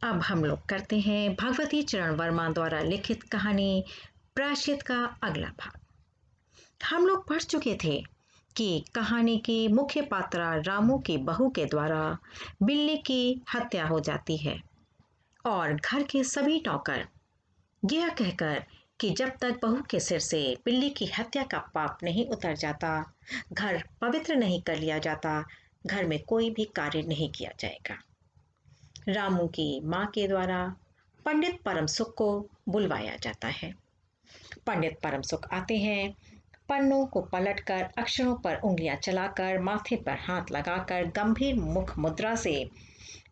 अब हम लोग करते हैं भगवती चरण वर्मा द्वारा लिखित कहानी प्रायश्चित का अगला भाग। हम लोग पढ़ चुके थे कि कहानी की मुख्य पात्रा रामू की बहू के द्वारा बिल्ली की हत्या हो जाती है और घर के सभी नौकर यह कहकर कि जब तक बहू के सिर से बिल्ली की हत्या का पाप नहीं उतर जाता, घर पवित्र नहीं कर लिया जाता, घर में कोई भी कार्य नहीं किया जाएगा। रामू की माँ के द्वारा पंडित परम सुख को बुलवाया जाता है। पंडित परम सुख आते हैं, पन्नों को पलटकर अक्षरों पर उंगलियां चलाकर माथे पर हाथ लगाकर गंभीर मुख मुद्रा से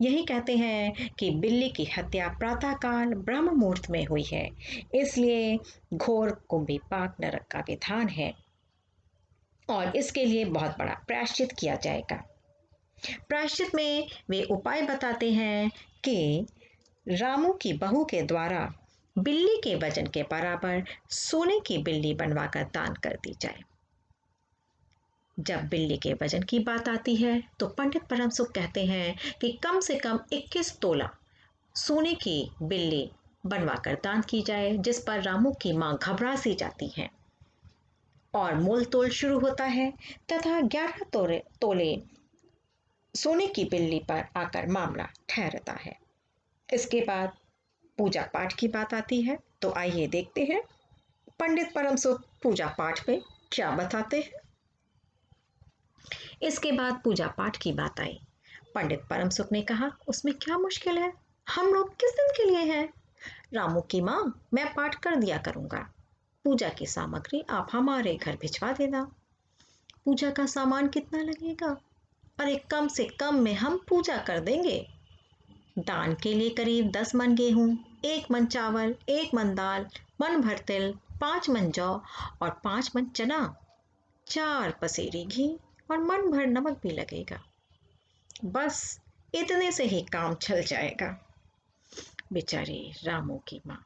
यही कहते हैं कि बिल्ली की हत्या प्रातःकाल ब्रह्म मुहूर्त में हुई है, इसलिए घोर कुंभीपाक नरक का विधान है और इसके लिए बहुत बड़ा प्रायश्चित किया जाएगा। प्रायश्चित में वे उपाय बताते हैं कि रामू की बहू के द्वारा बिल्ली के वजन के बराबर सोने की बिल्ली बनवाकर दान कर दी जाए। जब बिल्ली के वजन की बात आती है तो पंडित परम सुख कहते हैं कि कम से कम 21 तोला सोने की बिल्ली बनवाकर दान की जाए, जिस पर रामू की मां घबरा सी जाती हैं और मोल तोल शुरू होता है तथा 11 तोले सोने की बिल्ली पर आकर मामला ठहरता है। इसके बाद पूजा पाठ की बात आती है, तो आइए देखते हैं पंडित परम सुख पूजा पाठ में क्या बताते हैं। इसके बाद पूजा पाठ की बात आई। पंडित परम सुख ने कहा, उसमें क्या मुश्किल है, हम लोग किस दिन के लिए हैं। रामू की माँ, मैं पाठ कर दिया करूंगा, पूजा की सामग्री आप हमारे घर भिजवा देना। पूजा का सामान कितना लगेगा? अरे कम से कम में हम पूजा कर देंगे। दान के लिए करीब 10 मन गेहूं, 1 मन चावल, 1 मन दाल, मन भर तिल, 5 मन जौ और 5 मन चना, 4 पसेरी घी और मन भर नमक भी लगेगा। बस इतने से ही काम चल जाएगा। बेचारी रामू की माँ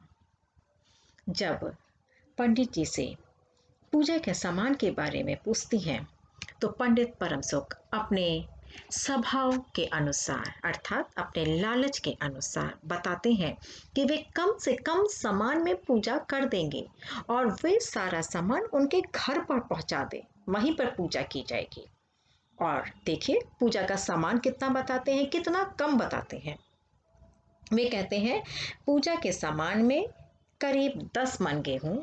जब पंडित जी से पूजा के सामान के बारे में पूछती हैं तो पंडित परम सुख अपने स्वभाव के अनुसार अर्थात अपने लालच के अनुसार बताते हैं कि वे कम से कम सामान में पूजा कर देंगे और वे सारा सामान उनके घर पर पहुंचा दे, वहीं पर पूजा की जाएगी। और देखिए पूजा का सामान कितना बताते हैं, कितना कम बताते हैं। वे कहते हैं पूजा के सामान में करीब 10 मन गेहूं,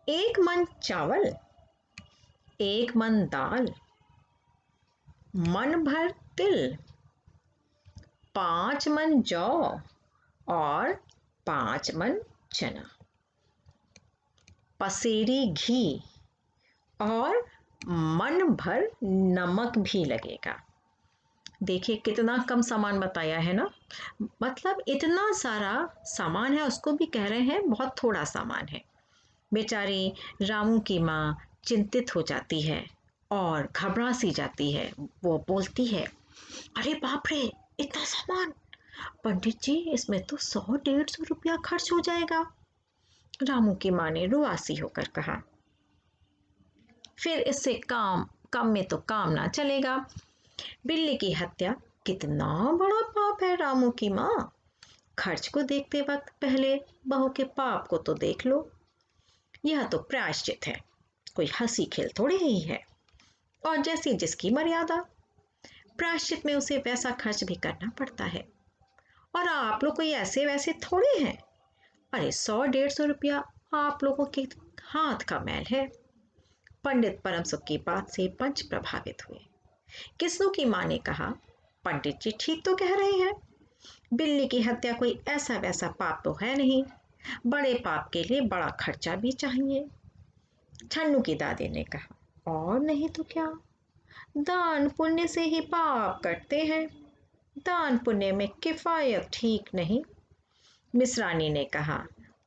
1 मन चावल, 1 मन दाल, मन भर तिल, 5 मन जौ और 5 मन चना, पसेरी घी और मन भर नमक भी लगेगा। देखिए कितना कम सामान बताया है ना, मतलब इतना सारा सामान है, उसको भी कह रहे हैं बहुत थोड़ा सामान है। बेचारी रामू की माँ चिंतित हो जाती है और घबरा सी जाती है। वो बोलती है, अरे बाप रे, इतना सामान, पंडित जी इसमें तो 100-150 रुपया खर्च हो जाएगा। रामू की माँ ने रुआसी होकर कहा, फिर इससे कम में तो काम ना चलेगा। बिल्ली की हत्या कितना बड़ा पाप है रामू की माँ। खर्च को देखते वक्त पहले बहू के पाप को तो देख लो। यह तो प्रायश्चित है, कोई हंसी खेल थोड़ी ही है, और जैसी जिसकी मर्यादा। प्रायश्चित में उसे वैसा खर्च भी करना पड़ता है, और आप लोग कोई ऐसे वैसे थोड़े हैं। अरे 100-150 रुपया आप लोगों के हाथ का मैल है। पंडित परम सुख की बात से पंच प्रभावित हुए। किस्नू की माँ ने कहा, पंडित जी ठीक तो कह रहे हैं, बिल्ली की हत्या कोई ऐसा वैसा पाप तो है नहीं, बड़े पाप के लिए बड़ा खर्चा भी चाहिए। छन्नू की दादी ने कहा, और नहीं तो क्या, दान पुण्य से ही पाप कटते हैं, दान पुण्य में किफायत ठीक नहीं। मिसरानी ने कहा,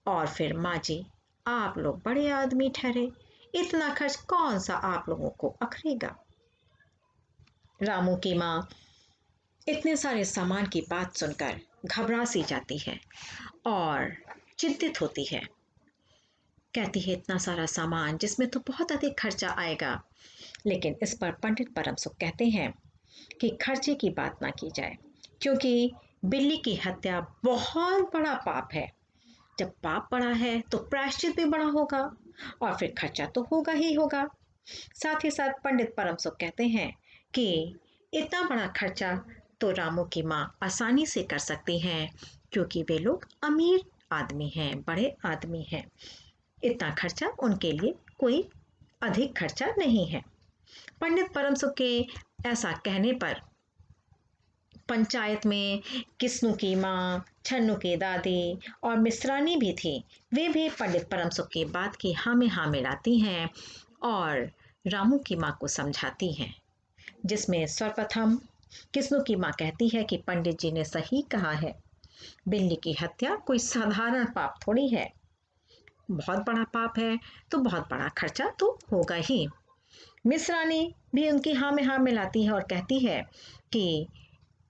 और फिर माँ जी आप लोग बड़े आदमी ठहरे, इतना खर्च कौन सा आप लोगों को अखरेगा। रामू की माँ इतने सारे सामान की बात सुनकर घबरा सी जाती है और चिंतित होती है। कहती है इतना सारा सामान जिसमें तो बहुत अधिक खर्चा आएगा। लेकिन इस पर पंडित परम सुख कहते हैं कि खर्चे की बात ना की जाए, क्योंकि बिल्ली की हत्या बहुत बड़ा पाप है। जब पाप बड़ा है तो प्रायश्चित भी बड़ा होगा और फिर खर्चा तो होगा ही होगा। साथ ही साथ पंडित परम सुख कहते हैं कि इतना बड़ा खर्चा तो रामू की माँ आसानी से कर सकती हैं, क्योंकि वे लोग अमीर आदमी हैं, बड़े आदमी हैं। इतना खर्चा उनके लिए कोई अधिक खर्चा नहीं है। पंडित परम सुख के ऐसा कहने पर पंचायत में किस्नू की माँ, छन्नू की दादी और मिश्रानी भी थी। वे भी पंडित परम सुख की बात की हाँ में हाँ मिलाती हैं और रामू की माँ को समझाती हैं, जिसमें सर्वप्रथम किस्नू की माँ कहती है कि पंडित जी ने सही कहा है, बिल्ली की हत्या कोई साधारण पाप थोड़ी है, बहुत बड़ा पाप है, तो बहुत बड़ा खर्चा तो होगा ही। मिश्रानी भी उनकी हाँ में हाँ मिलाती है और कहती है कि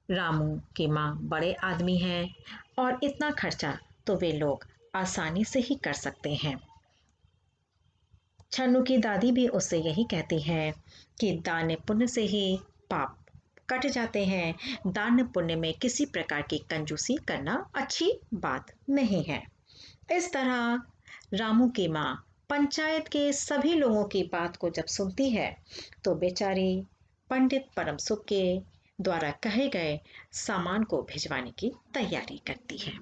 रामू की माँ बड़े आदमी हैं और इतना खर्चा तो वे लोग आसानी से ही कर सकते हैं। छन्नू की दादी भी उससे यही कहती हैं कि दान पुण्य से ही पाप कट जाते हैं। दान पुण्य में किसी प्रकार की कंजूसी करना अच्छी बात नहीं है। इस तरह रामू की माँ पंचायत के सभी लोगों की बात को जब सुनती है तो बेचारी पंडित परम सुख के द्वारा कहे गए सामान को भिजवाने की तैयारी करती है।